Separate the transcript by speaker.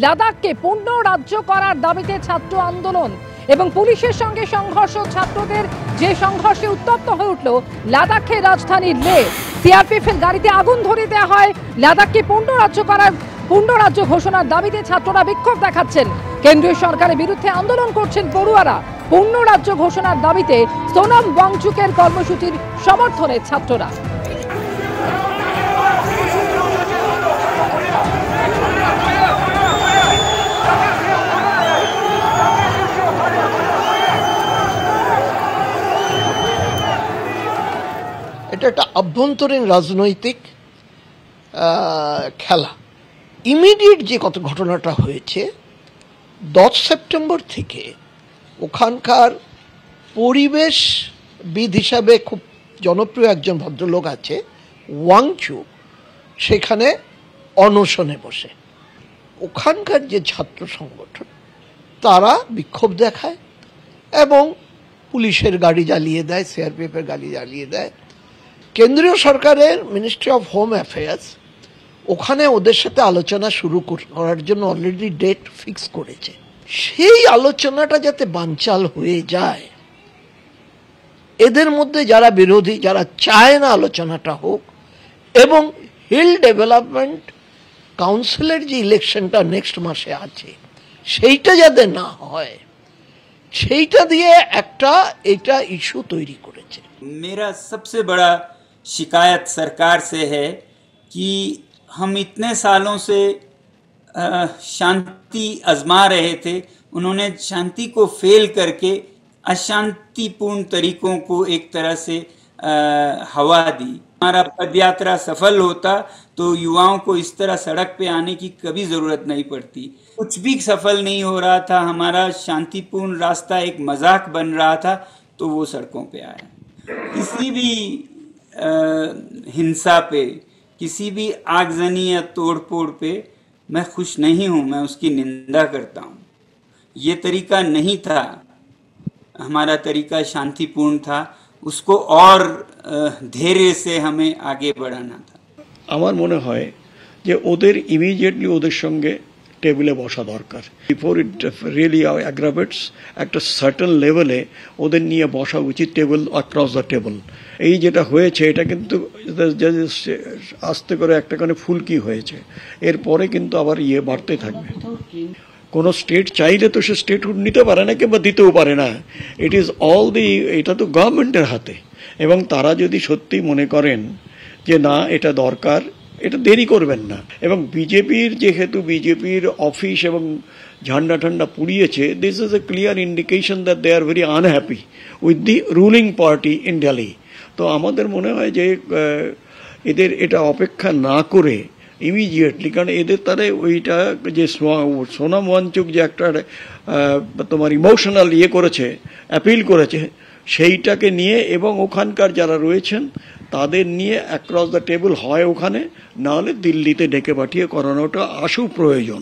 Speaker 1: লাদাখকে পূর্ণ রাজ্য করার দাবিতে ছাত্র আন্দোলন এবং পুলিশের সঙ্গে সংঘর্ষ। ছাত্রদের যে সংঘর্ষে উত্তপ্ত হয়ে উঠল লাদাখের রাজধানী লেহ। সিআরপিএফ এর গাড়িতে আগুন ধরিয়ে দেওয়া হয়। লাদাখকে পূর্ণ রাজ্য ঘোষণার দাবিতে ছাত্ররা বিক্ষোভ দেখাচ্ছেন। কেন্দ্রীয় সরকারের বিরুদ্ধে আন্দোলন করছেন পড়ুয়ারা। পূর্ণ রাজ্য ঘোষণার দাবিতে সোনম ওয়াংচুকের কর্মসূচির সমর্থনে ছাত্ররা।
Speaker 2: এটা একটা আভ্যন্তরীণ রাজনৈতিক খেলা। ইমিডিয়েট যে কত ঘটনাটা হয়েছে 10 সেপ্টেম্বর থেকে ওখানকার পরিবেশবিদ হিসাবে খুব জনপ্রিয় একজন ভদ্রলোক আছে ওয়াংচু, সেখানে অনশনে বসে ওখানকার যে ছাত্র সংগঠন তারা বিক্ষোভ দেখায় এবং পুলিশের গাড়ি জ্বালিয়ে দেয়, সিআরপিএফ এর গাড়ি জ্বালিয়ে দেয়। কেন্দ্রীয় সরকারের মিনিস্ট্রি অফ হোম অ্যাফেয়ার্স ওখানে ওদের সাথে আলোচনা শুরু করার জন্য অলরেডি ডেট ফিক্স করেছে। সেই আলোচনাটা যাতে বানচাল হয়ে যায়, এদের মধ্যে যারা বিরোধী, যারা চায় না আলোচনাটা হোক, এবং হিল ডেভেলপমেন্ট কাউন্সিলের যে ইলেকশনটা নেক্সট মাসে আছে সেইটা যাতে না হয়, সেইটা দিয়ে এটা ইস্যু তৈরি করেছে।
Speaker 3: मेरा सबसे बड़ा शिकायत सरकार से है कि हम इतने सालों से शांति आजमा रहे थे, उन्होंने शांति को फेल करके अशांतिपूर्ण तरीकों को एक तरह से हवा दी। हमारा पदयात्रा सफल होता तो युवाओं को इस तरह सड़क पे आने की कभी ज़रूरत नहीं पड़ती। कुछ भी सफल नहीं हो रहा था, हमारा शांतिपूर्ण रास्ता एक मजाक बन रहा था, तो वो सड़कों पे आया। किसी भी हिंसा पे, किसी भी आगजनी या तोड़फोड़ पे मैं खुश नहीं हूँ, मैं उसकी निंदा करता हूँ। ये तरीका नहीं था, हमारा तरीका शांतिपूर्ण था, उसको और धैर्य से हमें आगे बढ़ाना था।
Speaker 4: আমার মনে হয় যে ওদের ইমিডিয়েটলি ওদের সঙ্গে টেবিলে বসা দরকার। বিফোর ইট রিয়েলি অ্যাগ্রাভেটস, একটা সার্টেন লেভেলে ওদের নিয়ে বসা উচিত, টেবিল অ্যাক্রস দ্য টেবল। এই যেটা হয়েছে এটা কিন্তু আস্তে করে একটা করে ফুলকি হয়েছে, এরপরে কিন্তু আবার বাড়তে থাকবে। কোনো স্টেট চাইলে তো সে স্টেটহুড নিতে পারে না কিংবা দিতেও পারে না। ইট ইজ অল এটা তো গভর্নমেন্টের হাতে, এবং তারা যদি সত্যি মনে করেন যে না এটা দরকার, এটা দেরি করবেন না। এবং বিজেপির যেহেতু বিজেপির অফিস এবং ঝান্ডা ঠান্ডা পুড়িয়েছে, this is a clear indication that they are very unhappy with the ruling party in Delhi. তো আমাদের মনে হয় যে এদের এটা অপেক্ষা না করে ইমিডিয়েটলি, কারণ এদের তারা ওইটা যে সোনম ওয়াংচুক যে একটা তোমার ইমোশনাল করেছে, অ্যাপিল করেছে, সেইটাকে নিয়ে এবং ওখানকার যারা রয়েছেন তাদের নিয়ে অ্যাক্রস দ্য টেবল হয় ওখানে, নাহলে দিল্লিতে ডেকে পাঠিয়ে করানোটা আশু প্রয়োজন।